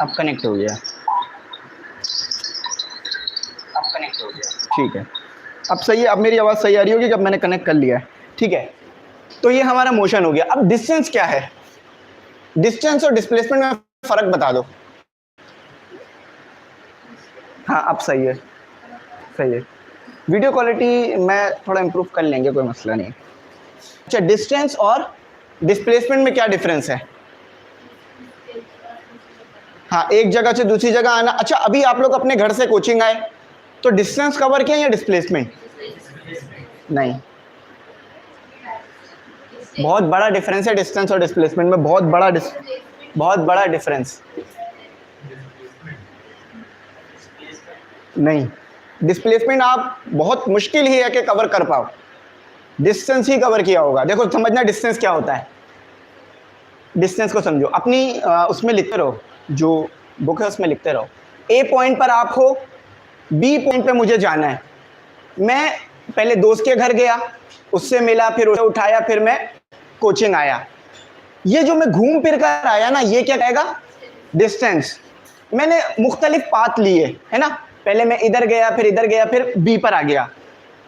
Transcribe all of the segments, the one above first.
अब कनेक्ट हो गया, अब कनेक्ट हो गया, ठीक है। अब सही है, अब मेरी आवाज़ सही आ रही होगी कि अब मैंने कनेक्ट कर लिया है, ठीक है। तो ये हमारा मोशन हो गया। अब डिस्टेंस क्या है, डिस्टेंस और डिस्प्लेसमेंट में फ़र्क बता दो। हाँ अब सही है, सही है। वीडियो क्वालिटी मैं थोड़ा इम्प्रूव कर लेंगे, कोई मसला नहीं। अच्छा, डिस्टेंस और डिस्प्लेसमेंट में क्या डिफरेंस है? हाँ, एक जगह से दूसरी जगह आना। अच्छा, अभी आप लोग अपने घर से कोचिंग आए तो डिस्टेंस कवर किया या डिस्प्लेसमेंट? नहीं, बहुत बड़ा डिफरेंस है डिस्टेंस और डिस्प्लेसमेंट में, बहुत बड़ा डिफरेंस। नहीं, डिस्प्लेसमेंट आप बहुत मुश्किल ही है कि कवर कर पाओ, डिस्टेंस ही कवर किया होगा। देखो समझना डिस्टेंस क्या होता है, डिस्टेंस को समझो। अपनी उसमें लिखते रहो, जो बुक है उसमें लिखते रहो। ए पॉइंट पर आप हो, बी पॉइंट पे मुझे जाना है। मैं पहले दोस्त के घर गया, उससे मिला, फिर उसे उठाया, फिर मैं कोचिंग आया। ये जो मैं घूम फिर कर आया ना, ये क्या कहेगा? डिस्टेंस। मैंने मुख्तलिफ पाथ लिए, है ना, पहले मैं इधर गया, फिर इधर गया, फिर बी पर आ गया।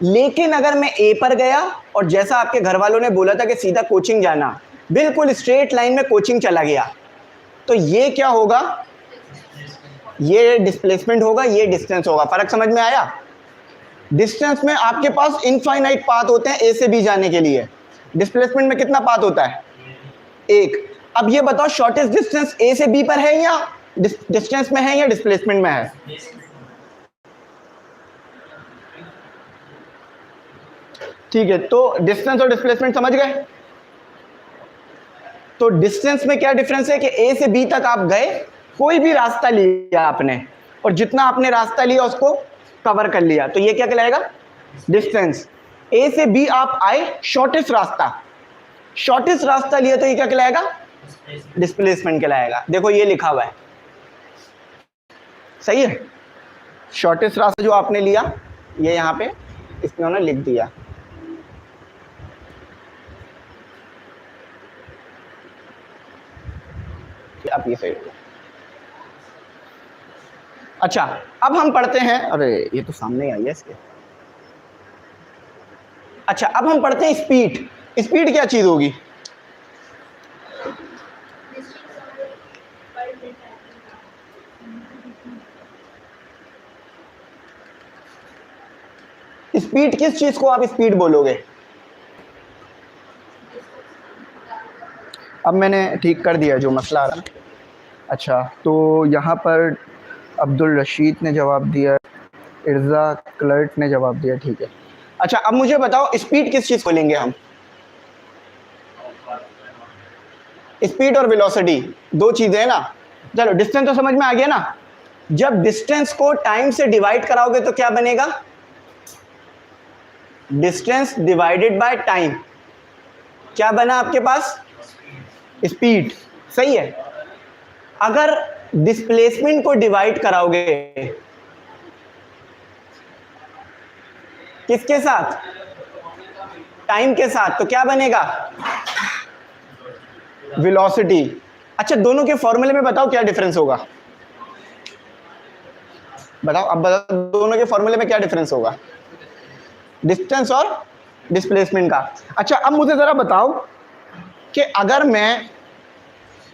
लेकिन अगर मैं ए पर गया और जैसा आपके घर वालों ने बोला था कि सीधा कोचिंग जाना, बिल्कुल स्ट्रेट लाइन में कोचिंग चला गया, तो ये क्या होगा? ये डिस्प्लेसमेंट होगा, ये डिस्टेंस होगा। फर्क समझ में आया? डिस्टेंस में आपके पास इनफाइनाइट पाथ होते हैं ए से बी जाने के लिए, डिस्प्लेसमेंट में कितना पाथ होता है? एक। अब ये बताओ शॉर्टेस्ट डिस्टेंस ए से बी पर है या डिस्टेंस में है या डिस्प्लेसमेंट में है? ठीक है, तो डिस्टेंस और डिस्प्लेसमेंट समझ गए। तो डिस्टेंस में क्या डिफरेंस है कि ए से बी तक आप गए, कोई भी रास्ता लिया आपने, और जितना आपने रास्ता लिया उसको कवर कर लिया, तो ये क्या कहलाएगा? डिस्टेंस। ए से बी आप आए, शॉर्टेस्ट रास्ता लिया, तो ये क्या कहलाएगा? डिस्प्लेसमेंट कहलाएगा। देखो ये लिखा हुआ है, सही है। शॉर्टेस्ट रास्ता जो आपने लिया, ये यहां पे इसने लिख दिया। अब ये सही हो गया। अच्छा, अब हम पढ़ते हैं, अरे ये तो सामने ही आई है इसके। अच्छा, अब हम पढ़ते हैं स्पीड। स्पीड क्या चीज होगी? स्पीड किस चीज को आप स्पीड बोलोगे? अब मैंने ठीक कर दिया जो मसला आ रहा है। अच्छा, तो यहाँ पर अब्दुल रशीद ने जवाब दिया, इर्जा क्लर्ट ने जवाब दिया, ठीक है। अच्छा, अब मुझे बताओ स्पीड किस चीज़ को लेंगे हम? स्पीड और वेलोसिटी दो चीज़ें हैं ना। चलो, डिस्टेंस तो समझ में आ गया ना। जब डिस्टेंस को टाइम से डिवाइड कराओगे तो क्या बनेगा? Distance divided by time. क्या बना आपके पास? स्पीड। सही है। अगर डिस्प्लेसमेंट को डिवाइड कराओगे किसके साथ? टाइम के साथ, तो क्या बनेगा? वेलोसिटी। अच्छा, दोनों के फॉर्मूले में बताओ क्या डिफरेंस होगा? बताओ, अब बताओ दोनों के फॉर्मूले में क्या डिफरेंस होगा, डिस्टेंस और डिस्प्लेसमेंट का। अच्छा, अब मुझे जरा बताओ कि अगर मैं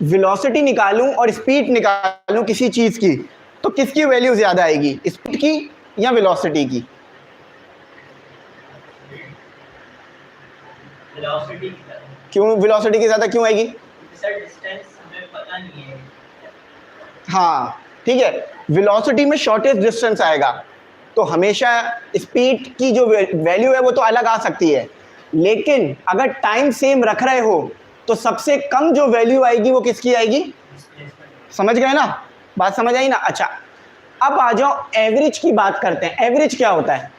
वेलोसिटी निकालूं और स्पीड निकालूं किसी चीज की, तो किसकी वैल्यू ज्यादा आएगी, स्पीड की या वेलोसिटी की? वेलोसिटी। क्यों वेलोसिटी की ज्यादा क्यों आएगी? सर डिस्टेंस हमें पता नहीं है। हाँ ठीक है, वेलोसिटी में शॉर्टेस्ट डिस्टेंस आएगा, तो हमेशा स्पीड की जो वैल्यू है वो तो अलग आ सकती है, लेकिन अगर टाइम सेम रख रहे हो तो सबसे कम जो वैल्यू आएगी वो किसकी आएगी? समझ गए ना, बात समझ आई ना। अच्छा, अब आ जाओ एवरेज की बात करते हैं। एवरेज क्या होता है?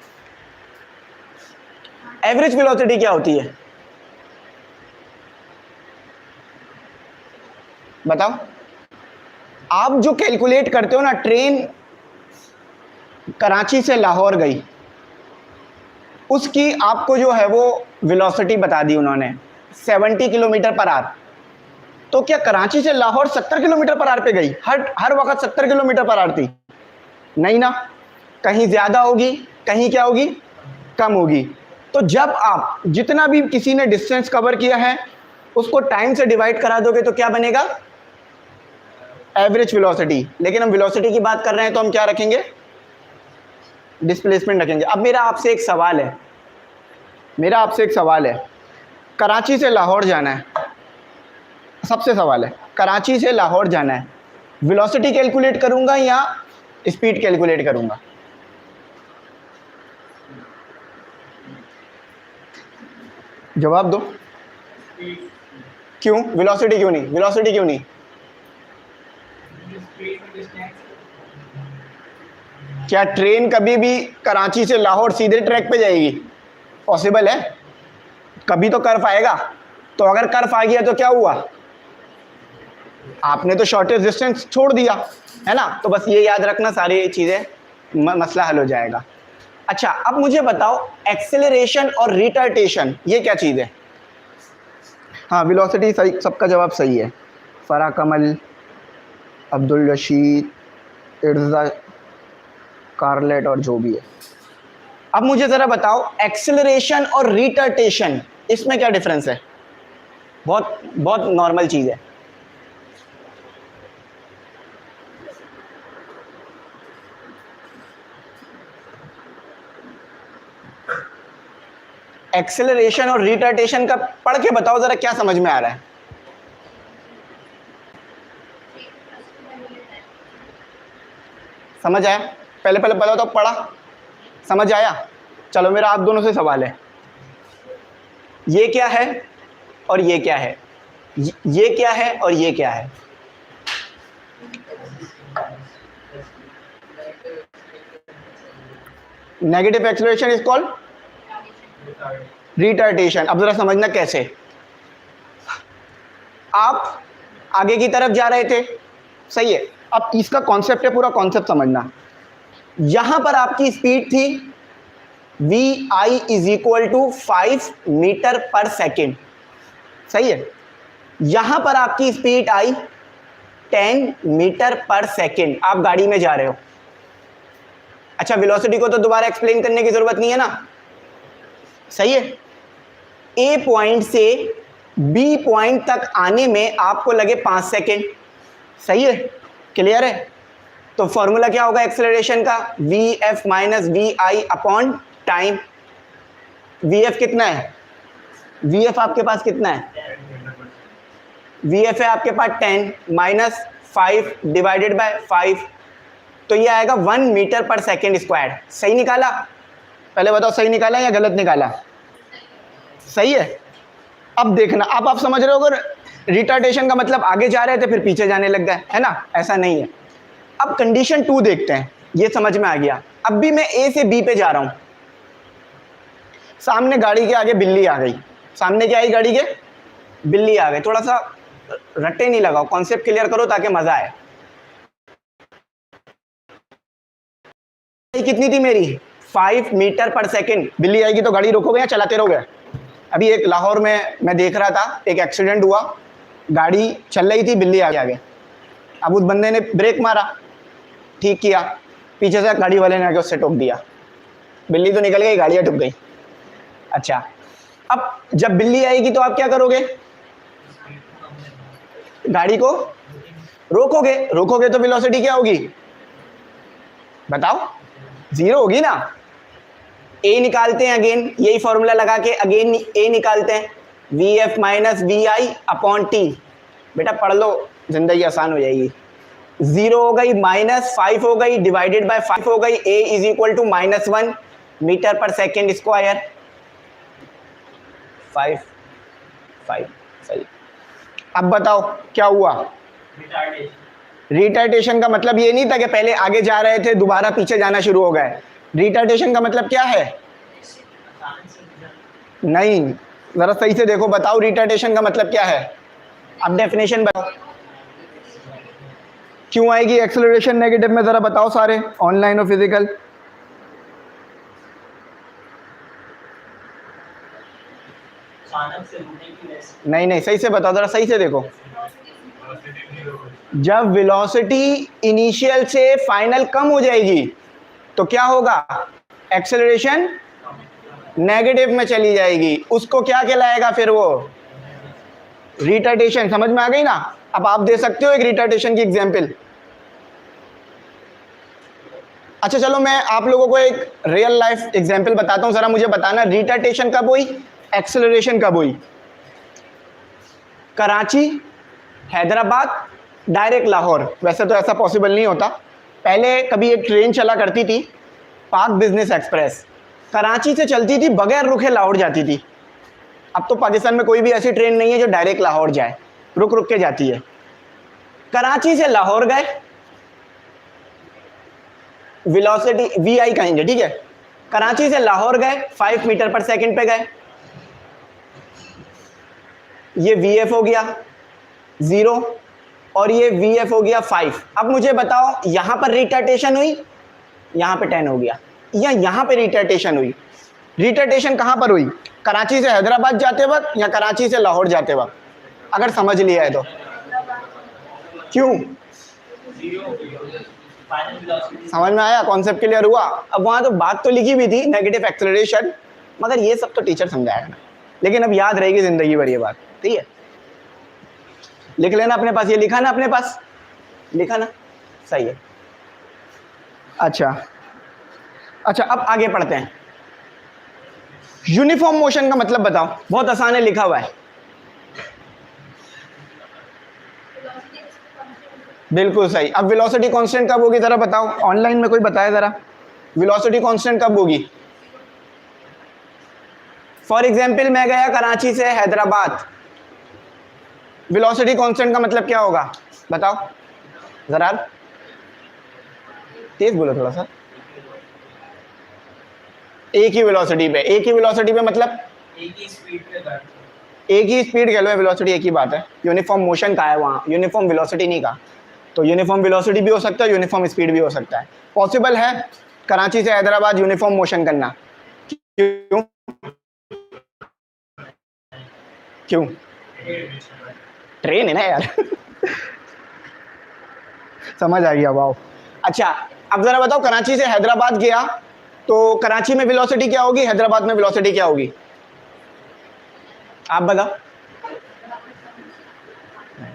एवरेज वेलोसिटी क्या होती है बताओ? आप जो कैलकुलेट करते हो ना, ट्रेन कराची से लाहौर गई, उसकी आपको जो है वो वेलोसिटी बता दी उन्होंने 70 किलोमीटर पर आवर। तो क्या कराची से लाहौर 70 किलोमीटर पर आवर पे गई? हर वक्त 70 किलोमीटर पर आवर थी? नहीं ना, कहीं ज़्यादा होगी, कहीं क्या होगी, कम होगी। तो जब आप जितना भी किसी ने डिस्टेंस कवर किया है उसको टाइम से डिवाइड करा दोगे तो क्या बनेगा? Average velocity. लेकिन हम वेलोसिटी की बात कर रहे हैं तो हम क्या रखेंगे? डिस्प्लेसमेंट रखेंगे। अब मेरा आपसे एक सवाल है, कराची से लाहौर जाना है, सबसे सवाल है, कराची से लाहौर जाना है, वेलोसिटी कैलकुलेट करूंगा या स्पीड कैलकुलेट करूंगा? जवाब दो। क्यों? वेलोसिटी क्यों नहीं? क्या ट्रेन कभी भी कराची से लाहौर सीधे ट्रैक पे जाएगी? पॉसिबल है? कभी तो कर्व आएगा। तो अगर कर्व आ गया तो क्या हुआ? आपने तो शॉर्टेस्ट डिस्टेंस छोड़ दिया, है ना? तो बस ये याद रखना, सारी चीज़ें मसला हल हो जाएगा। अच्छा, अब मुझे बताओ एक्सेलरेशन और रिटार्टेशन ये क्या चीज़ है? हाँ, वेलोसिटी सही, सबका जवाब सही है। फरा कमल, अब्दुल रशीद, इर्जा, कार्लेट और जो भी है। अब मुझे ज़रा बताओ एक्सेलरेशन और रिटार्टेशन इसमें क्या डिफरेंस है? बहुत बहुत नॉर्मल चीज़ है। एक्सेलरेशन और रिटार्टेशन का पढ़ के बताओ ज़रा, क्या समझ में आ रहा है? समझ आया? पहले बताओ तो, पढ़ा समझ आया? चलो, मेरा आप दोनों से सवाल है, ये क्या है और ये क्या है? ये क्या है और ये क्या है? Negative acceleration is called retardation. अब जरा समझना कैसे। आप आगे की तरफ जा रहे थे, सही है, अब इसका कॉन्सेप्ट है, पूरा कॉन्सेप्ट समझना। यहां पर आपकी स्पीड थी V I is equal to 5 metre per second, सही है। यहां पर आपकी speed I 10 metre per second, आप गाड़ी में जा रहे हो। अच्छा, वेलोसिटी को तो दोबारा एक्सप्लेन करने की जरूरत नहीं है ना, सही है। ए पॉइंट से बी पॉइंट तक आने में आपको लगे 5 सेकेंड, सही है, क्लियर है। तो फॉर्मूला क्या होगा एक्सेलरेशन का? V F minus V I upon time. V F कितना है? वी एफ आपके पास कितना है? वी एफ है आपके पास 10 माइनस 5 डिवाइडेड बाय 5, तो ये आएगा 1 मीटर पर सेकेंड स्क्वायर। सही निकाला? पहले बताओ सही निकाला या गलत निकाला? सही है। अब देखना, अब आप समझ रहे हो, अगर रिटार्डेशन का मतलब आगे जा रहे थे फिर पीछे जाने लग गए, है ना? ऐसा नहीं है। अब कंडीशन 2 देखते हैं, ये समझ में आ गया। अब भी मैं ए से बी पे जा रहा हूं, सामने गाड़ी के आगे बिल्ली आ गई। सामने क्या आई? गाड़ी के बिल्ली आ गई। थोड़ा सा रट्टे नहीं लगाओ, कॉन्सेप्ट क्लियर करो ताकि मजा आए। कितनी थी मेरी? 5 मीटर पर सेकेंड। बिल्ली आएगी तो गाड़ी रोकोगे या चलाते रहोगे? अभी एक लाहौर में मैं देख रहा था, एक एक्सीडेंट हुआ, गाड़ी चल रही थी, बिल्ली आ गई। अब उस बंदे ने ब्रेक मारा, ठीक किया, पीछे से गाड़ी वाले ने आके उससे ठोक दिया। बिल्ली तो निकल गई, गाड़ियाँ ठुक गई। अच्छा, अब जब बिल्ली आएगी तो आप क्या करोगे? गाड़ी को रोकोगे। रोकोगे तो वेलोसिटी क्या होगी बताओ? 0 होगी ना। ए निकालते हैं अगेन, यही फॉर्मूला लगा के अगेन ए निकालते हैं, V F minus V I upon T. बेटा पढ़ लो, जिंदगी आसान हो जाएगी। 0 हो गई, माइनस 5 हो गई, डिवाइडेड बाय 5 हो गई, ए is equal to -1 metre per second square. 5 सही। अब बताओ क्या हुआ? रिटार्डेशन का मतलब ये नहीं था कि पहले आगे जा रहे थे दोबारा पीछे जाना शुरू हो गए। रिटार्डेशन का मतलब क्या है? नहीं, जरा सही से देखो, बताओ रिटार्डेशन का मतलब क्या है? अब डेफिनेशन बताओ। क्यों आएगी एक्सेलरेशन नेगेटिव में? जरा बताओ सारे, ऑनलाइन और फिजिकल। नहीं, सही से बताओ, जरा सही से देखो। जब वेलोसिटी इनिशियल से फाइनल कम हो जाएगी तो क्या होगा, एक्सेलरेशन नेगेटिव में चली जाएगी, उसको क्या कहलाएगा फिर, वो रिटार्डेशन। समझ में आ गई ना। अब आप दे सकते हो एक रिटार्डेशन की एग्जांपल। अच्छा चलो मैं आप लोगों को एक रियल लाइफ एग्जांपल बताता हूं, जरा मुझे बताना रिटार्डेशन कब हुई, एक्सेलरेशन कब हुई। कराची, हैदराबाद, डायरेक्ट लाहौर। वैसे तो ऐसा पॉसिबल नहीं होता। पहले कभी एक ट्रेन चला करती थी, पाक बिजनेस एक्सप्रेस, कराची से चलती थी, बगैर रुके लाहौर जाती थी। अब तो पाकिस्तान में कोई भी ऐसी ट्रेन नहीं है जो डायरेक्ट लाहौर जाए, रुक रुक के जाती है। कराची से लाहौर गए, वेलोसिटी VI कहेंगे, ठीक है। कराची से लाहौर गए, 5 मीटर पर सेकंड पे गए, ये VF हो गया 0 और ये VF हो गया 5। अब मुझे बताओ यहां पर रिटार्डेशन हुई, यहां पे 10 हो गया, या यहां पे रिटार्डेशन हुई। रिटार्डेशन कहां पर हुई, कराची से हैदराबाद जाते वक्त या कराची से लाहौर जाते वक्त, अगर समझ लिया है तो। क्यों, समझ में आया, कॉन्सेप्ट क्लियर हुआ। अब वहां तो बात तो लिखी भी थी नेगेटिव एक्सेलरेशन, मगर ये सब तो टीचर समझाएगा ना, लेकिन अब याद रहेगी जिंदगी भर ये बात, ठीक है। लिख लेना अपने पास, ये लिखा ना अपने पास, लिखा ना, सही है। अच्छा अच्छा अब आगे पढ़ते हैं। यूनिफॉर्म मोशन का मतलब बताओ, बहुत आसान है, लिखा हुआ है। बिल्कुल सही। अब वेलोसिटी कांस्टेंट कब होगी जरा बताओ, ऑनलाइन में कोई बताए जरा, वेलोसिटी कांस्टेंट कब होगी। फॉर एग्जाम्पल मैं गया कराची से हैदराबाद, वेलोसिटी कांस्टेंट का मतलब क्या होगा बताओ जरा, तेज बोलो थोड़ा सा। एक ही वेलोसिटी पे, एक ही वेलोसिटी पे मतलब एक ही स्पीड पे कर, एक ही स्पीड कह लो, वेलोसिटी एक ही बात है। यूनिफॉर्म मोशन का है वहाँ, यूनिफॉर्म वेलोसिटी नहीं का। तो यूनिफॉर्म वेलोसिटी भी हो सकता है, यूनिफॉर्म स्पीड भी हो सकता है। पॉसिबल है कराची से हैदराबाद यूनिफॉर्म मोशन करना। क्यों क्यों, ट्रेन है ना यार समझ आ गया, वाओ। अच्छा अब जरा बताओ, कराची से हैदराबाद गया तो कराची में वेलोसिटी क्या होगी, हैदराबाद में वेलोसिटी क्या होगी, आप बताओ।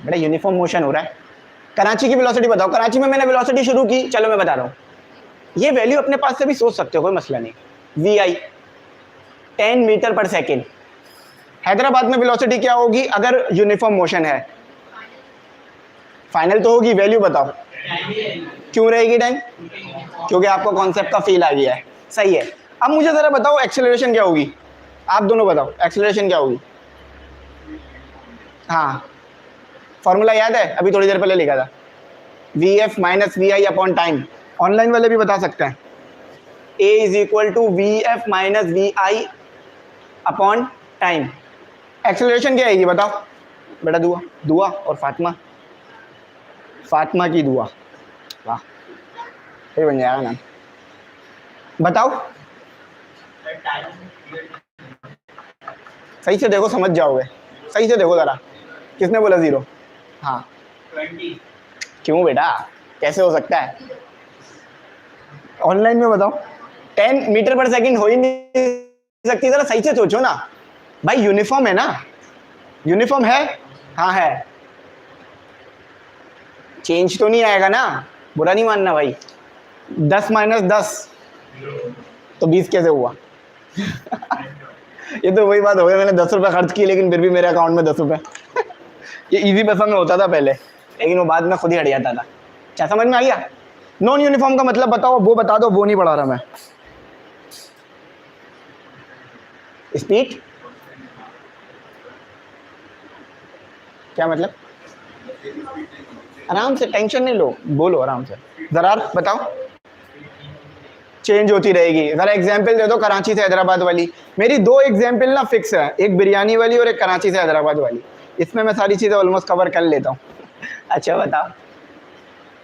बड़ा यूनिफॉर्म मोशन हो रहा है। कराची की वेलोसिटी बताओ, कराची में मैंने वेलोसिटी शुरू की, चलो मैं बता रहा हूँ, ये वैल्यू अपने पास से भी सोच सकते हो, कोई मसला नहीं। VI 10 metre per second. Hyderabad में वेलोसिटी क्या होगी अगर यूनिफॉर्म मोशन है, फाइनल तो होगी, वैल्यू बताओ। क्यों रहेगी 10, क्योंकि आपको कॉन्सेप्ट का फील आ गया है, सही है। अब मुझे जरा बताओ एक्सेलरेशन क्या होगी, आप दोनों बताओ एक्सेलरेशन क्या होगी। हाँ फॉर्मूला याद है, अभी थोड़ी देर पहले लिखा था, VF minus VI upon time. Online वाले भी बता सकते हैं, A is equal to VF minus VI upon time. Acceleration क्या आएगी बताओ बेटा, दुआ दुआ और फातिमा, फातिमा की दुआ, वाह ये बन जाएगा नाम। बताओ सही से देखो, समझ जाओगे, सही से देखो जरा, किसने बोला 0, हाँ 20। क्यों बेटा, कैसे हो सकता है, ऑनलाइन में बताओ। 10 मीटर पर सेकंड हो ही नहीं सकती, जरा सही से सोचो ना भाई, यूनिफॉर्म है ना, यूनिफॉर्म है, हाँ है, चेंज तो नहीं आएगा ना, बुरा नहीं मानना भाई। 10 माइनस 10 तो 20 कैसे हुआ ये तो वही बात हो गई, मैंने 10 रुपये खर्च किए लेकिन फिर भी मेरे अकाउंट में 10 रुपये ये इजी पैसा में होता था पहले, लेकिन वो बाद में खुद ही हट जाता था। क्या समझ में आ गया। नॉन यूनिफॉर्म का मतलब बताओ, वो बता दो, वो नहीं पढ़ा रहा मैं। स्पीड क्या मतलब, आराम से, टेंशन नहीं लो, बोलो आराम से, जरा बताओ। चेंज होती रहेगी, जरा एग्जांपल दे दो कराची से हैदराबाद वाली। मेरी 2 एग्जांपल ना फिक्स है, एक बिरयानी वाली और एक कराची से हैदराबाद वाली, इसमें मैं सारी चीज़ें ऑलमोस्ट कवर कर लेता हूँ अच्छा बताओ।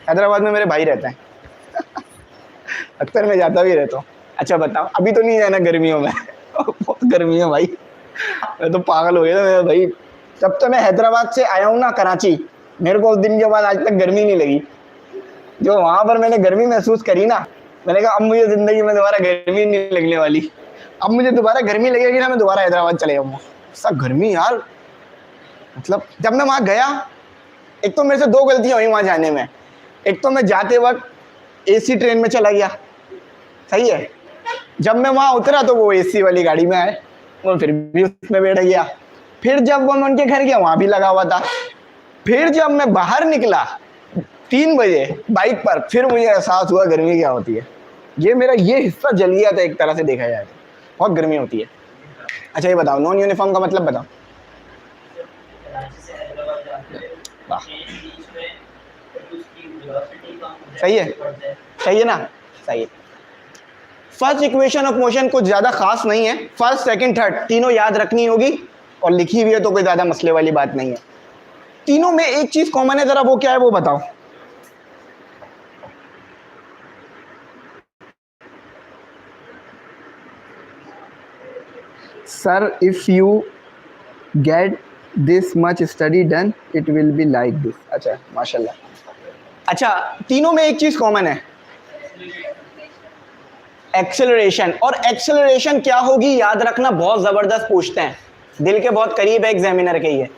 हैदराबाद में मेरे भाई रहते हैं अक्सर मैं जाता भी रहता हूँ। अच्छा बताओ, अभी तो नहीं जाना गर्मियों में बहुत गर्मी है भाई, मैं तो पागल हो गया था मेरा भाई। जब तो मैं हैदराबाद से आया हूँ ना कराची, मेरे को उस दिन के बाद आज तक गर्मी नहीं लगी। जो वहाँ पर मैंने गर्मी महसूस करी ना, मैंने कहा अब मुझे ज़िंदगी में दोबारा गर्मी नहीं लगने वाली। अब मुझे दोबारा गर्मी लगेगी ना, मैं दोबारा हैदराबाद चले जाऊँगा। सब गर्मी यार, मतलब जब मैं वहाँ गया, एक तो मेरे से 2 गलतियाँ हुई वहाँ जाने में। एक तो मैं जाते वक्त एसी ट्रेन में चला गया, सही है। जब मैं वहाँ उतरा तो वो एसी वाली गाड़ी में आए, और फिर भी उसमें बैठ गया। फिर जब मैं उनके घर गया, वहाँ भी लगा हुआ था। फिर जब मैं बाहर निकला 3 बजे बाइक पर, फिर मुझे एहसास हुआ गर्मी क्या होती है। ये मेरा ये हिस्सा जल गया था एक तरह से देखा जाए तो, बहुत गर्मी होती है। अच्छा ये बताओ, नॉन यूनिफॉर्म का मतलब बताओ। वाह, सही है, सही है ना, सही है। फर्स्ट इक्वेशन ऑफ मोशन कुछ ज़्यादा खास नहीं है। फर्स्ट, सेकंड, थर्ड तीनों याद रखनी होगी, और लिखी हुई है तो कोई ज़्यादा मसले वाली बात नहीं है। तीनों में एक चीज़ कॉमन है, ज़रा वो क्या है वो बताओ। Sir if you get this much study done it will be like this. अच्छा माशाल्लाह। अच्छा, तीनों में एक चीज़ कॉमन है, एक्सेलरेशन। और एक्सेलरेशन क्या होगी याद रखना, बहुत ज़बरदस्त पूछते हैं, दिल के बहुत करीब है एग्जामिनर के ये।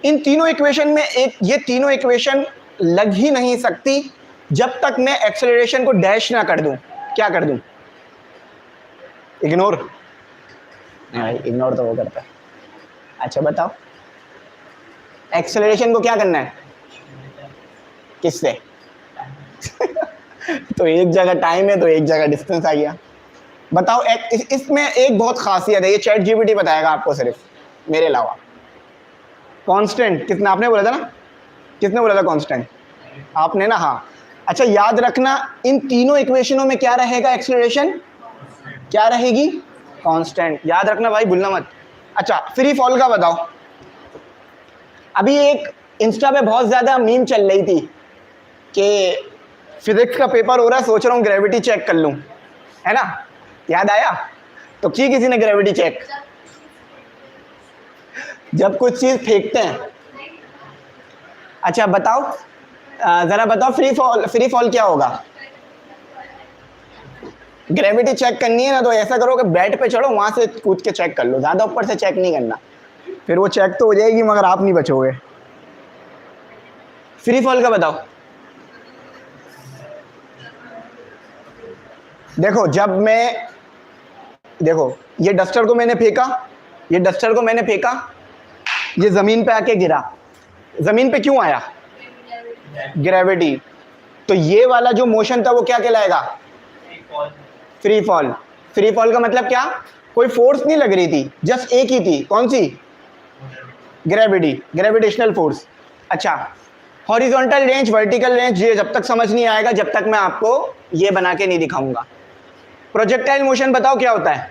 इन तीनों इक्वेशन में एक, ये तीनों इक्वेशन लग ही नहीं सकती जब तक मैं एक्सेलरेशन को डैश ना कर दूं। क्या कर दूं? इग्नोर। नहीं, इग्नोर तो वो करता है। अच्छा बताओ, एक्सेलरेशन को क्या करना है? किससे? तो एक जगह टाइम है तो एक जगह डिस्टेंस आ गया। बताओ, इसमें एक बहुत खासियत है, ये चैट जीपीटी बताएगा आपको सिर्फ, मेरे अलावा। कांस्टेंट कितना आपने बोला था ना? किसने बोला था कांस्टेंट? आपने ना, हाँ। अच्छा याद रखना, इन तीनों इक्वेशनों में क्या रहेगा? एक्सेलरेशन क्या रहेगी? कांस्टेंट। याद रखना भाई, भूलना मत। अच्छा, फ्री फॉल का बताओ। अभी एक इंस्टा पे बहुत ज़्यादा मीम चल रही थी कि फिजिक्स का पेपर हो रहा है, सोच रहा हूँ ग्रेविटी चेक कर लूँ, है ना? याद आया? तो की किसी ने ग्रेविटी चेक? जब कुछ चीज़ फेंकते हैं। अच्छा बताओ, ज़रा बताओ, फ्री फॉल क्या होगा? ग्रेविटी चेक करनी है ना, तो ऐसा करो कि बेड पे चढ़ो, वहाँ से कूद के चेक कर लो, ज़्यादा ऊपर से चेक नहीं करना। फिर वो चेक तो हो जाएगी मगर आप नहीं बचोगे। फ्री फॉल का बताओ। देखो, जब मैं, देखो ये डस्टर को मैंने फेंका, ये डस्टर को मैंने फेंका, ये ज़मीन पे आके गिरा। ज़मीन पे क्यों आया? ग्रेविटी। तो ये वाला जो मोशन था वो क्या कहलाएगा? Free fall. फ्री फॉल का मतलब क्या? कोई फोर्स नहीं लग रही थी, जस्ट एक ही थी। कौन सी? Gravity, gravitational force. अच्छा, हॉरिजॉन्टल रेंज, वर्टिकल रेंज, ये जब तक समझ नहीं आएगा जब तक मैं आपको ये बना के नहीं दिखाऊंगा। प्रोजेक्टाइल मोशन बताओ क्या होता है?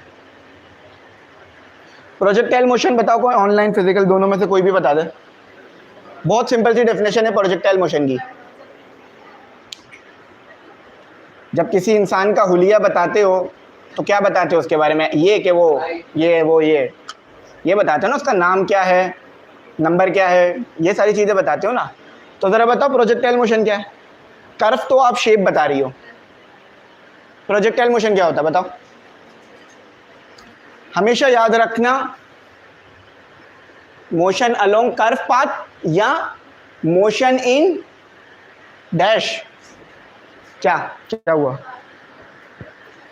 प्रोजेक्टाइल मोशन बताओ, कोई ऑनलाइन फिजिकल दोनों में से कोई भी बता दे। बहुत सिंपल सी डेफिनेशन है प्रोजेक्टाइल मोशन की। जब किसी इंसान का हुलिया बताते हो तो क्या बताते हो उसके बारे में? ये कि वो ये बताते हो ना, उसका नाम क्या है, नंबर क्या है, ये सारी चीज़ें बताते हो ना। तो ज़रा बताओ प्रोजेक्टाइल मोशन क्या है? कर्व तो आप शेप बता रही हो, प्रोजेक्टाइल मोशन क्या होता है बताओ? हमेशा याद रखना, मोशन अलोंग कर्व पाथ या मोशन इन डैश। क्या क्या हुआ?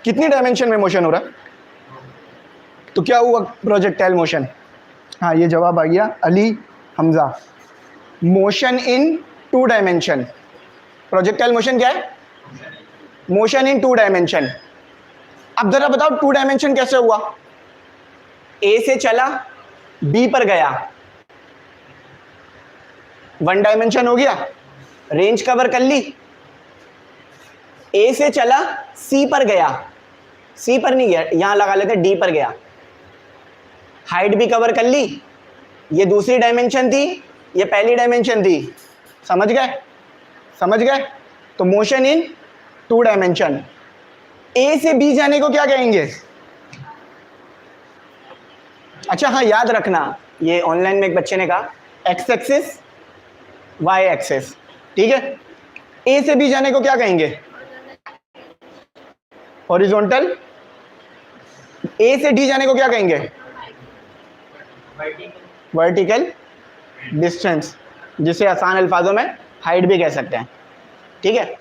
कितनी डायमेंशन में मोशन हो रहा है? तो क्या हुआ प्रोजेक्टाइल मोशन? हाँ, ये जवाब आ गया Ali Hamza. Motion in 2 dimension. Projectile motion क्या है? Motion in 2 dimension. अब जरा बताओ 2 डायमेंशन कैसे हुआ? ए से चला, बी पर गया, 1 डायमेंशन हो गया। रेंज कवर कर ली। ए से चला, सी पर गया, सी पर नहीं गया, यहां लगा लेते, डी पर गया। हाइट भी कवर कर ली। ये दूसरी डायमेंशन थी, ये पहली डायमेंशन थी। समझ गए? समझ गए? तो मोशन इन 2 डायमेंशन। ए से बी जाने को क्या कहेंगे? अच्छा हाँ, याद रखना, ये ऑनलाइन में एक बच्चे ने कहा एक्स एक्सिस वाई एक्सेस, ठीक है। ए से बी जाने को क्या कहेंगे? हॉरिजॉन्टल। ए से डी जाने को क्या कहेंगे? वर्टिकल डिस्टेंस, जिसे आसान अल्फाजों में हाइट भी कह सकते हैं, ठीक है।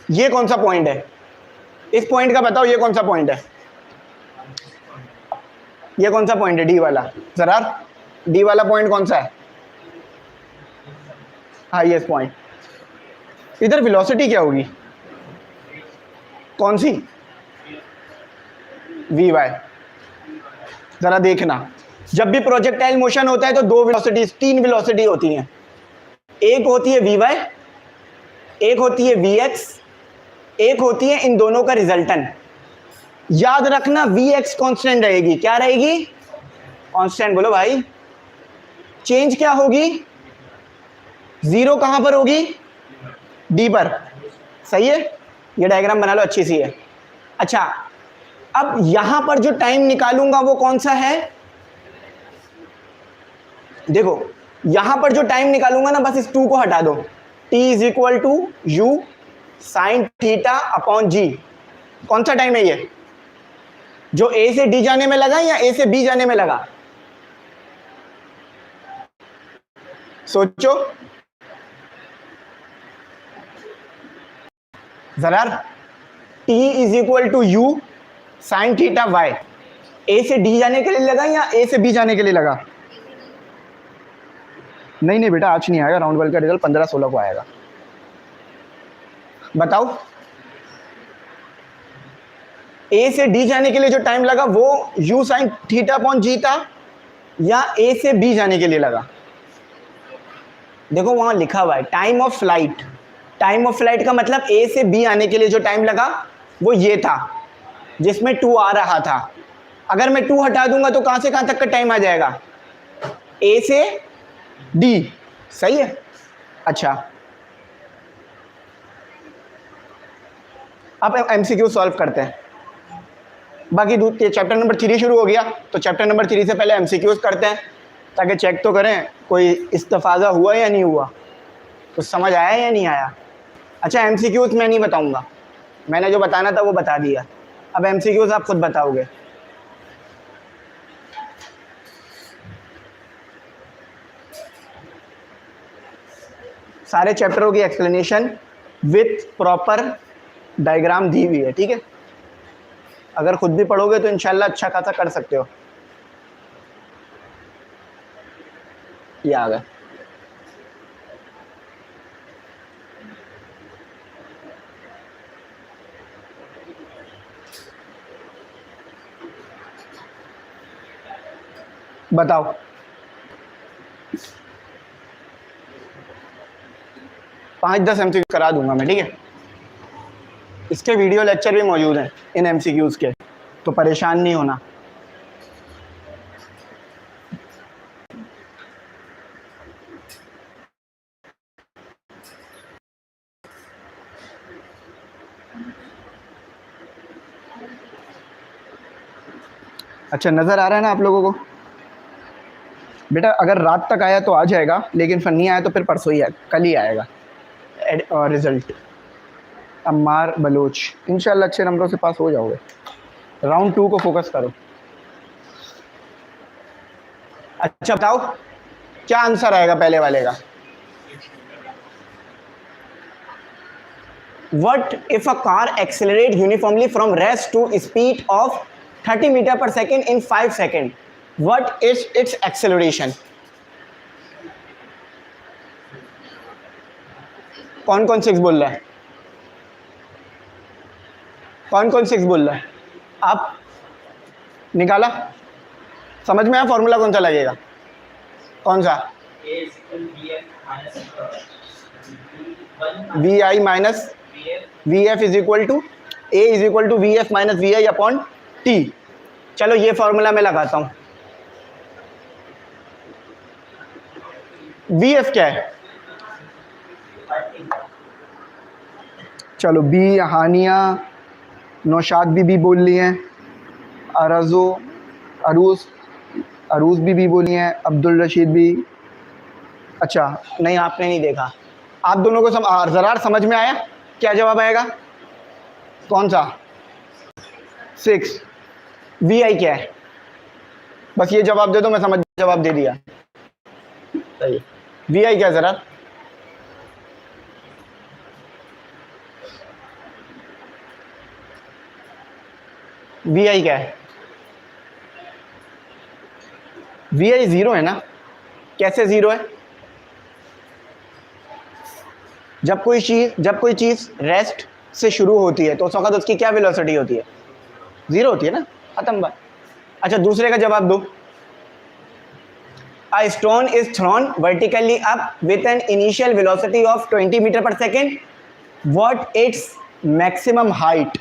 ये कौन सा पॉइंट है? इस पॉइंट का बताओ, ये कौन सा पॉइंट है? ये कौन सा पॉइंट है? डी वाला। जरा डी वाला पॉइंट कौन सा है? Highest point. इधर वेलोसिटी क्या होगी? कौन सी? We Y. जरा देखना, जब भी प्रोजेक्टाइल मोशन होता है तो दो वेलोसिटी, तीन वेलोसिटी होती हैं। एक होती है वी वाई, एक होती है वी एक्स, एक होती है इन दोनों का रिजल्टेंट। याद रखना वी एक्स कॉन्स्टेंट रहेगी। क्या रहेगी? कॉन्स्टेंट। बोलो भाई, चेंज क्या होगी? जीरो कहां पर होगी? डी पर। सही है, ये डायग्राम बना लो, अच्छी सी है। अच्छा, अब यहां पर जो टाइम निकालूंगा वो कौन सा है? देखो, यहां पर जो टाइम निकालूंगा ना, बस इस टू को हटा दो। t is equal to u sine theta upon g. कौन सा टाइम है ये? जो ए से डी जाने में लगा या ए से बी जाने में लगा? सोचो जरा। t is equal to u sine theta y. A से डी जाने के लिए लगा या ए से बी जाने के लिए लगा? नहीं नहीं बेटा, आज नहीं आएगा। राउंड वन का रिजल्ट 15-16 को आएगा। बताओ, ए से डी जाने के लिए जो टाइम लगा वो u साइन थीटा अपॉन जी था या ए से बी जाने के लिए लगा? देखो वहां लिखा हुआ है time of flight. Time of flight का मतलब ए से बी आने के लिए जो टाइम लगा वो ये था, जिसमें 2 आ रहा था। अगर मैं 2 हटा दूंगा तो कहां से कहां तक का टाइम आ जाएगा? ए से डी। सही है। अच्छा, अब एमसीक्यू सॉल्व करते हैं। बाकी चैप्टर नंबर 3 शुरू हो गया, तो चैप्टर नंबर 3 से पहले एमसीक्यूज करते हैं, ताकि चेक तो करें कोई इस्तेफाजा हुआ या नहीं हुआ, कुछ समझ आया या नहीं आया। अच्छा, एमसीक्यूज मैं नहीं बताऊंगा, मैंने जो बताना था वो बता दिया। अब एमसीक्यूज आप खुद बताओगे। सारे चैप्टरों की एक्सप्लेनेशन विथ प्रॉपर डायग्राम दी हुई है, ठीक है। अगर खुद भी पढ़ोगे तो इंशाल्लाह अच्छा खासा कर सकते हो। ये आ गए। बताओ, पाँच 10 एमसीक्यू करा दूंगा मैं, ठीक है। इसके वीडियो लेक्चर भी मौजूद हैं इन एमसीक्यूज़ के, तो परेशान नहीं होना। अच्छा, नज़र आ रहा है ना आप लोगों को? बेटा अगर रात तक आया तो आ जाएगा, लेकिन फिर नहीं आया तो फिर परसों ही कल ही आएगा रिज़ल्ट। अम्मार बलोच, इंशाल्लाह अच्छे नंबरों से पास हो जाओगे। राउंड 2 को फोकस करो। अच्छा बताओ, क्या आंसर आएगा पहले वाले का? What if a car accelerates uniformly from rest to speed of 30 meter per second in 5 seconds? What is its acceleration? कौन कौन 6 बोल रहा है? कौन कौन 6 बोल रहा है? आप निकाला? समझ में आया फॉर्मूला कौन सा लगेगा? कौन सा? V I minus V F is equal to A is equal to V F minus V I upon T. चलो ये फॉर्मूला मैं लगाता हूं। वी एफ क्या है? चलो बी, हानिया, नौशाद भी बोल ली हैं, अरजो, अरूस, अरूज भी बोली हैं, अब्दुल रशीद भी। अच्छा नहीं, आपने नहीं देखा। आप दोनों को ज़रा समझ में आया क्या जवाब आएगा? कौन सा? 6। वी आई क्या है? बस ये जवाब दे दो, मैं समझ जवाब दे दिया। सही। वी आई क्या है ज़रा? वी आई क्या है? वी आई ज़ीरो है ना? कैसे ज़ीरो है? जब कोई चीज़ रेस्ट से शुरू होती है तो उस वक्त उसकी क्या वेलोसिटी होती है? ज़ीरो होती है ना, खत्म बात। अच्छा दूसरे का जवाब दो। A stone is thrown vertically up with an initial velocity of 20 meter per second. What its maximum height?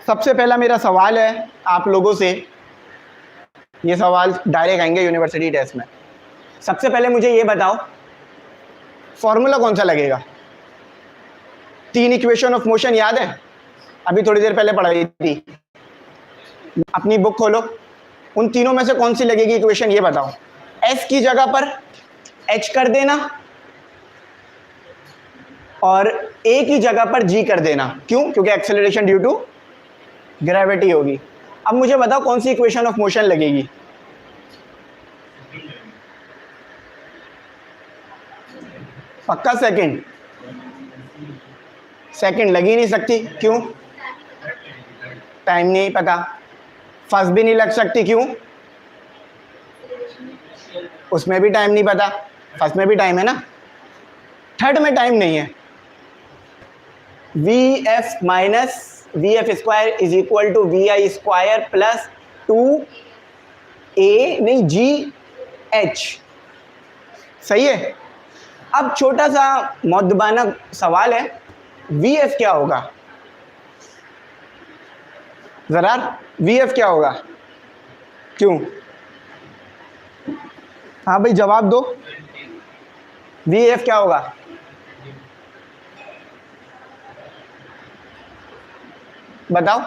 सबसे पहला मेरा सवाल है आप लोगों से, ये सवाल डायरेक्ट आएंगे यूनिवर्सिटी टेस्ट में। सबसे पहले मुझे ये बताओ फॉर्मूला कौन सा लगेगा? 3 इक्वेशन ऑफ मोशन याद है? अभी थोड़ी देर पहले पढ़ाई थी, अपनी बुक खोलो, उन तीनों में से कौन सी लगेगी इक्वेशन ये बताओ। एस की जगह पर एच कर देना और ए की जगह पर जी कर देना। क्यों? क्योंकि एक्सेलरेशन ड्यू टू ग्रेविटी होगी। अब मुझे बताओ कौन सी इक्वेशन ऑफ मोशन लगेगी? पक्का सेकंड? सेकंड लगी नहीं सकती। क्यों? टाइम नहीं पता। फर्स्ट भी नहीं लग सकती। क्यों? उसमें भी टाइम नहीं पता। फर्स्ट में भी टाइम है ना, थर्ड में टाइम नहीं है। V F minus V F square is equal to V I square plus 2 A नहीं जी एच। सही है। अब छोटा सा मौदबाना सवाल है, वी एफ क्या होगा? जरा वी एफ क्या होगा? क्यों? हाँ भाई जवाब दो, वी एफ क्या होगा? बताओ।